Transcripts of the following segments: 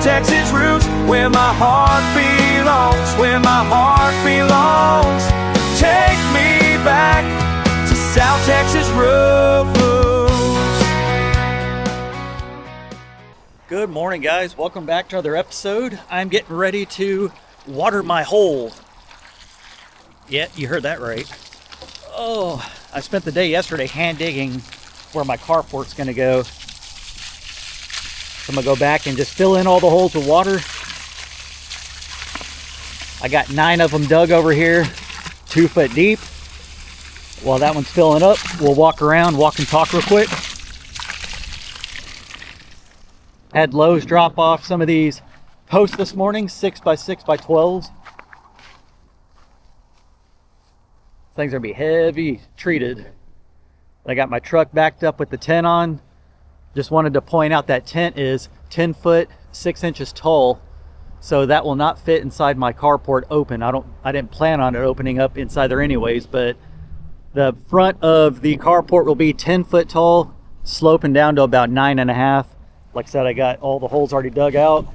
Texas roots, where my heart belongs, where my heart belongs. Take me back to South Texas roots. Good morning, guys. Welcome back to another episode. I'm getting ready to water my hole. Yeah, you heard that right. Oh, I spent the day yesterday hand digging where my carport's going to go. So I'm going to go back and just fill in all the holes with water. I got 9 of them dug over here, 2 foot deep. While that one's filling up, we'll walk around, walk and talk real quick. Had Lowe's drop off some of these posts this morning, 6x6x12s. Things are gonna be heavy treated. I got my truck backed up with the tent on. Just wanted to point out that tent is 10 foot 6 inches tall, so that will not fit inside my carport open. I didn't plan on it opening up inside there anyways, but the front of the carport will be 10 foot tall, sloping down to about 9.5. Like I said, I got all the holes already dug out.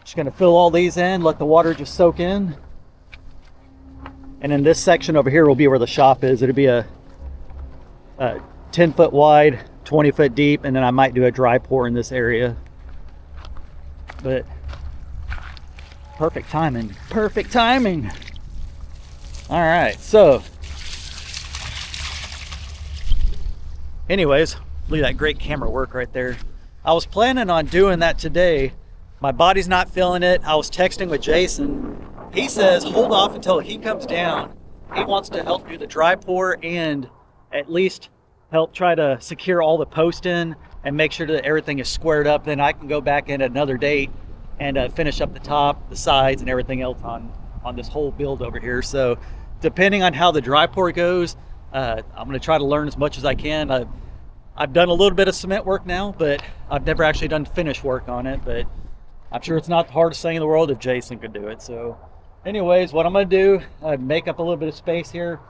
Just gonna fill all these in, let the water just soak in. And then this section over here will be where the shop is. It'll be a 10 foot wide, 20 foot deep, and then I might do a dry pour in this area. But perfect timing, perfect timing. All right, so anyways, look at that great camera work right there. I was planning on doing that today. My body's not feeling it. I was texting with Jason. He says hold off until he comes down. He wants to help do the dry pour and at least help try to secure all the posts in and make sure that everything is squared up. Then I can go back in at another date and finish up the top, the sides, and everything else on this whole build over here. So depending on how the dry pour goes, I'm going to try to learn as much as I can. I've done a little bit of cement work now, but I've never actually done finish work on it. But I'm sure it's not the hardest thing in the world if Jason could do it. So anyways, what I'm going to do, make up a little bit of space here.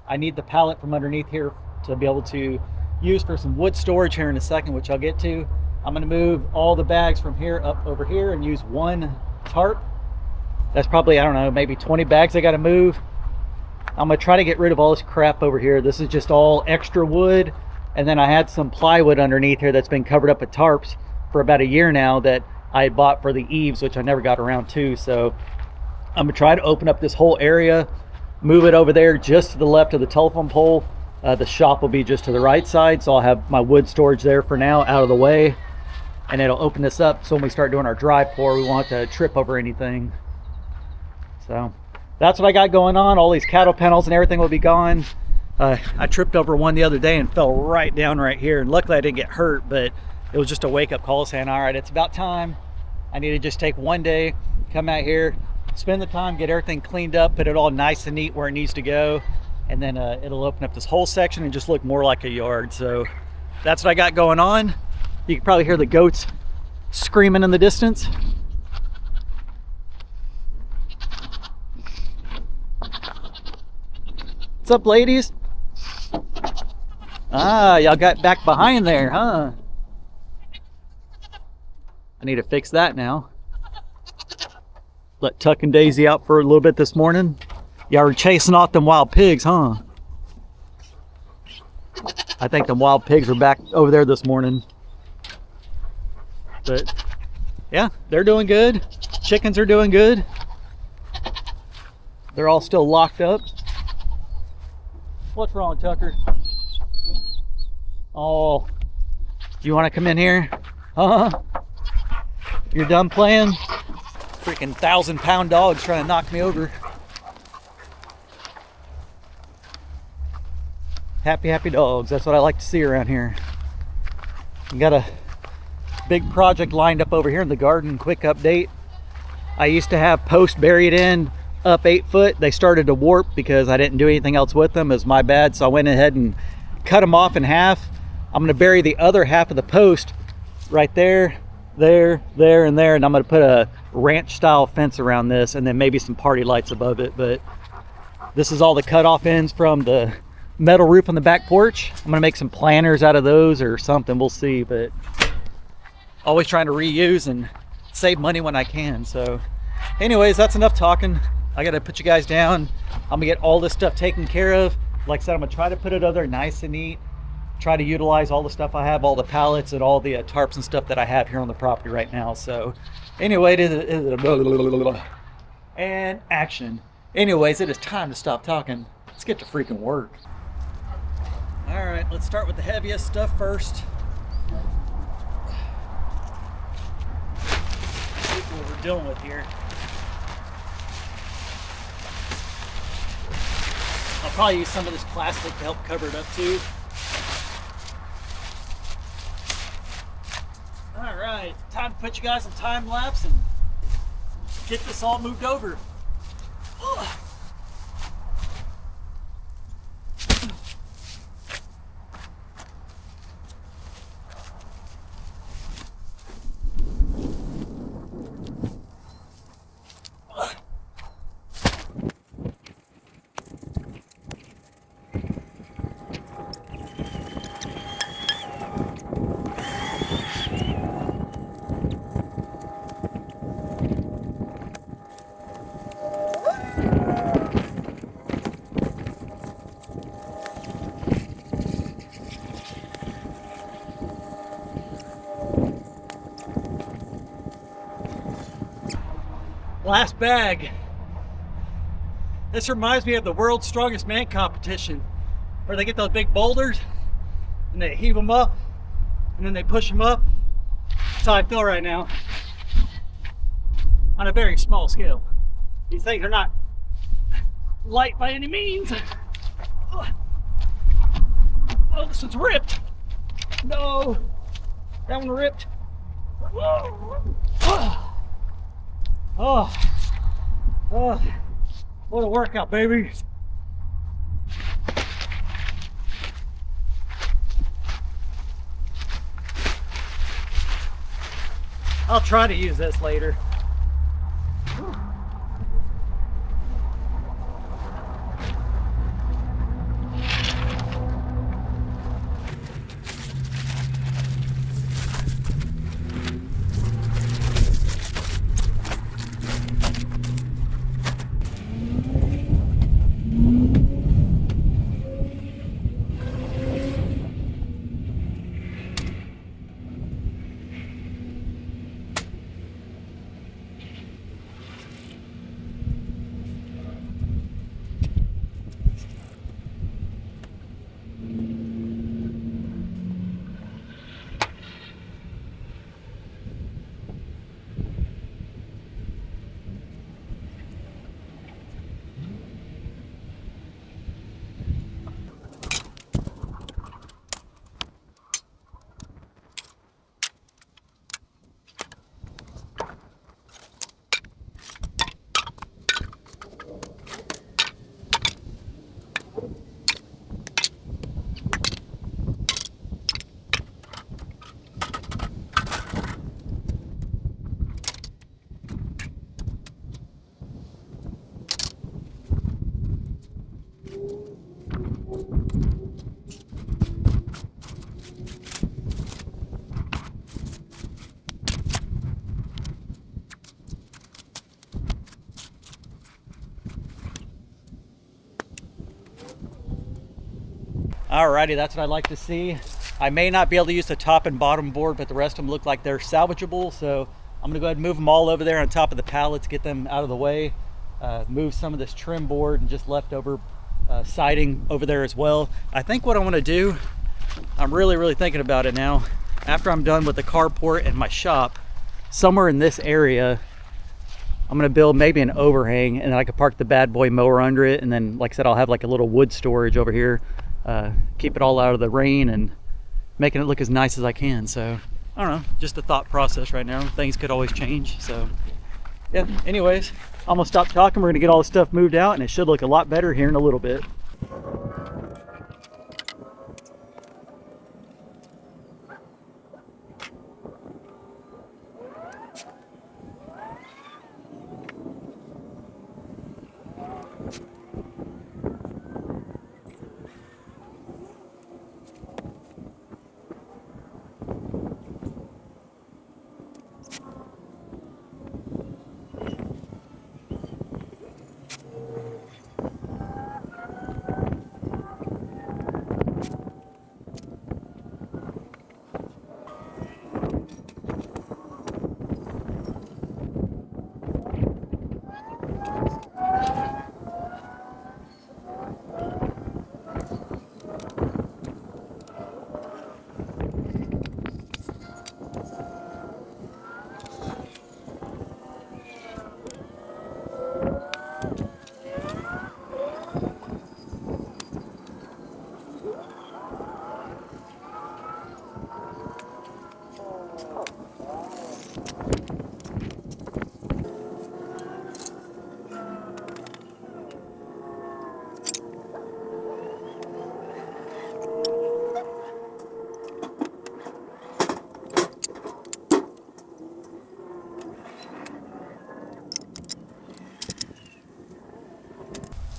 I need the pallet from underneath here to be able to use for some wood storage here in a second, which I'll get to. I'm going to move all the bags from here up over here and use one tarp. That's probably, I don't know, maybe 20 bags I got to move. I'm going to try to get rid of all this crap over here. This is just all extra wood. And then I had some plywood underneath here that's been covered up with tarps for about a year now that I had bought for the eaves, which I never got around to. So I'm gonna try to open up this whole area, move it over there just to the left of the telephone pole. The shop will be just to the right side, so I'll have my wood storage there for now out of the way, and it'll open this up so when we start doing our dry pour, we won't have to trip over anything. So that's what I got going on. All these cattle panels and everything will be gone. I tripped over one the other day and fell right down right here, and luckily I didn't get hurt, but it was just a wake-up call saying, all right, it's about time. I need to just take one day, come out here, spend the time, get everything cleaned up, put it all nice and neat where it needs to go, and then it'll open up this whole section and just look more like a yard. So that's what I got going on. You can probably hear the goats screaming in the distance. What's up, ladies? Ah, y'all got back behind there, huh? I need to fix that now. Let Tuck and Daisy out for a little bit this morning. Y'all were chasing off them wild pigs, huh? I think them wild pigs are back over there this morning. But yeah, they're doing good. Chickens are doing good. They're all still locked up. What's wrong, Tucker? Oh, you want to come in here? Huh? You're done playing? Freaking 1,000-pound dog's trying to knock me over. Happy dogs. That's what I like to see around here. We got a big project lined up over here in the garden. Quick update. I used to have posts buried in up 8 foot. They started to warp because I didn't do anything else with them. It was my bad, so I went ahead and cut them off in half. I'm going to bury the other half of the post right there, and there, and I'm going to put a ranch style fence around this, and then maybe some party lights above it. But this is all the cut off ends from the metal roof on the back porch. I'm going to make some planters out of those or something. We'll see. But always trying to reuse and save money when I can. So anyways, that's enough talking. I gotta put you guys down. I'm gonna get all this stuff taken care of. Like I said, I'm gonna try to put it over there nice and neat. Try to utilize all the stuff I have, all the pallets and all the tarps and stuff that I have here on the property right now. So anyway, and action. Anyways, it is time to stop talking. Let's get to freaking work. All right, let's start with the heaviest stuff first. See what we're dealing with here. I'll probably use some of this plastic to help cover it up too. All right, time to put you guys in time lapse and get this all moved over. Ugh. Last bag. This reminds me of the world's strongest man competition, where they get those big boulders and they heave them up and then they push them up. That's how I feel right now, on a very small scale. These things are not light by any means. Oh, this one's ripped. No, that one ripped. Oh, what a workout, baby. I'll try to use this later. Alrighty, that's what I'd like to see. I may not be able to use the top and bottom board, but the rest of them look like they're salvageable. So I'm gonna go ahead and move them all over there on top of the pallets, get them out of the way. Move some of this trim board and just leftover siding over there as well. I think what I wanna do, I'm really thinking about it now. After I'm done with the carport and my shop, somewhere in this area, I'm gonna build maybe an overhang, and then I could park the bad boy mower under it. And then, like I said, I'll have like a little wood storage over here. Keep it all out of the rain and making it look as nice as I can. So I don't know, just a thought process right now. Things could always change. So yeah, anyways, I'm gonna stop talking. We're gonna get all the stuff moved out, and it should look a lot better here in a little bit.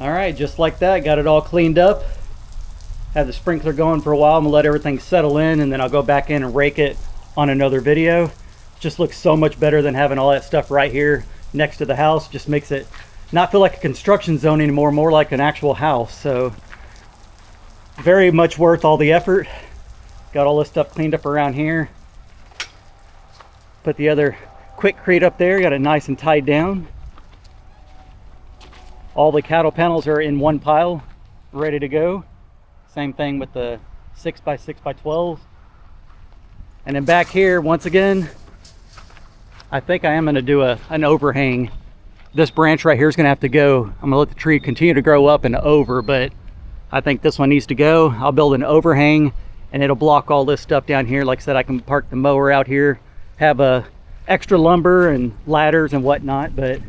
All right, just like that, got it all cleaned up. Had the sprinkler going for a while. I'm gonna let everything settle in, and then I'll go back in and rake it on another video. Just looks so much better than having all that stuff right here next to the house. Just makes it not feel like a construction zone anymore, more like an actual house. So very much worth all the effort. Got all this stuff cleaned up around here. Put the other Quikrete up there, got it nice and tied down. All the cattle panels are in one pile, ready to go. Same thing with the 6x6x12. And then back here, once again, I think I am going to do an overhang. This branch right here is going to have to go. I'm going to let the tree continue to grow up and over, but I think this one needs to go. I'll build an overhang, and it'll block all this stuff down here. Like I said, I can park the mower out here, have extra lumber and ladders and whatnot, but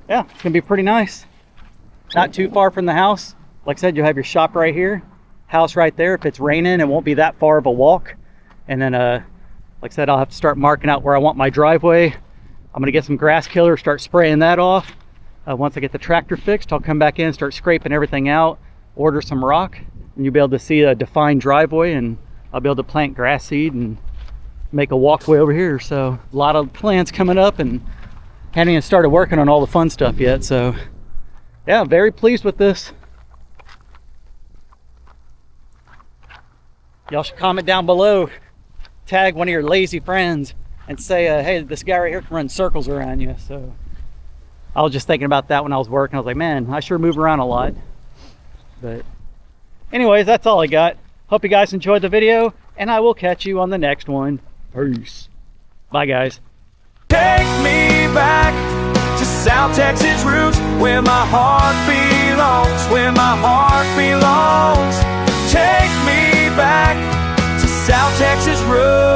yeah, it's gonna be pretty nice. Not too far from the house. Like I said, you'll have your shop right here, house right there. If it's raining, it won't be that far of a walk. And then, like I said, I'll have to start marking out where I want my driveway. I'm gonna get some grass killer, start spraying that off. Once I get the tractor fixed, I'll come back in, start scraping everything out, order some rock, and you'll be able to see a defined driveway, and I'll be able to plant grass seed and make a walkway over here. So a lot of plans coming up, and hadn't even started working on all the fun stuff yet. So yeah, very pleased with this. Y'all should comment down below, tag one of your lazy friends and say, hey, this guy right here can run circles around you. So I was just thinking about that when I was working. I was like, man, I sure move around a lot. But anyways, that's all I got. Hope you guys enjoyed the video, and I will catch you on the next one. Peace. Bye, guys. Take me back to South Texas roots, where my heart belongs, where my heart belongs. Take me back to South Texas roots.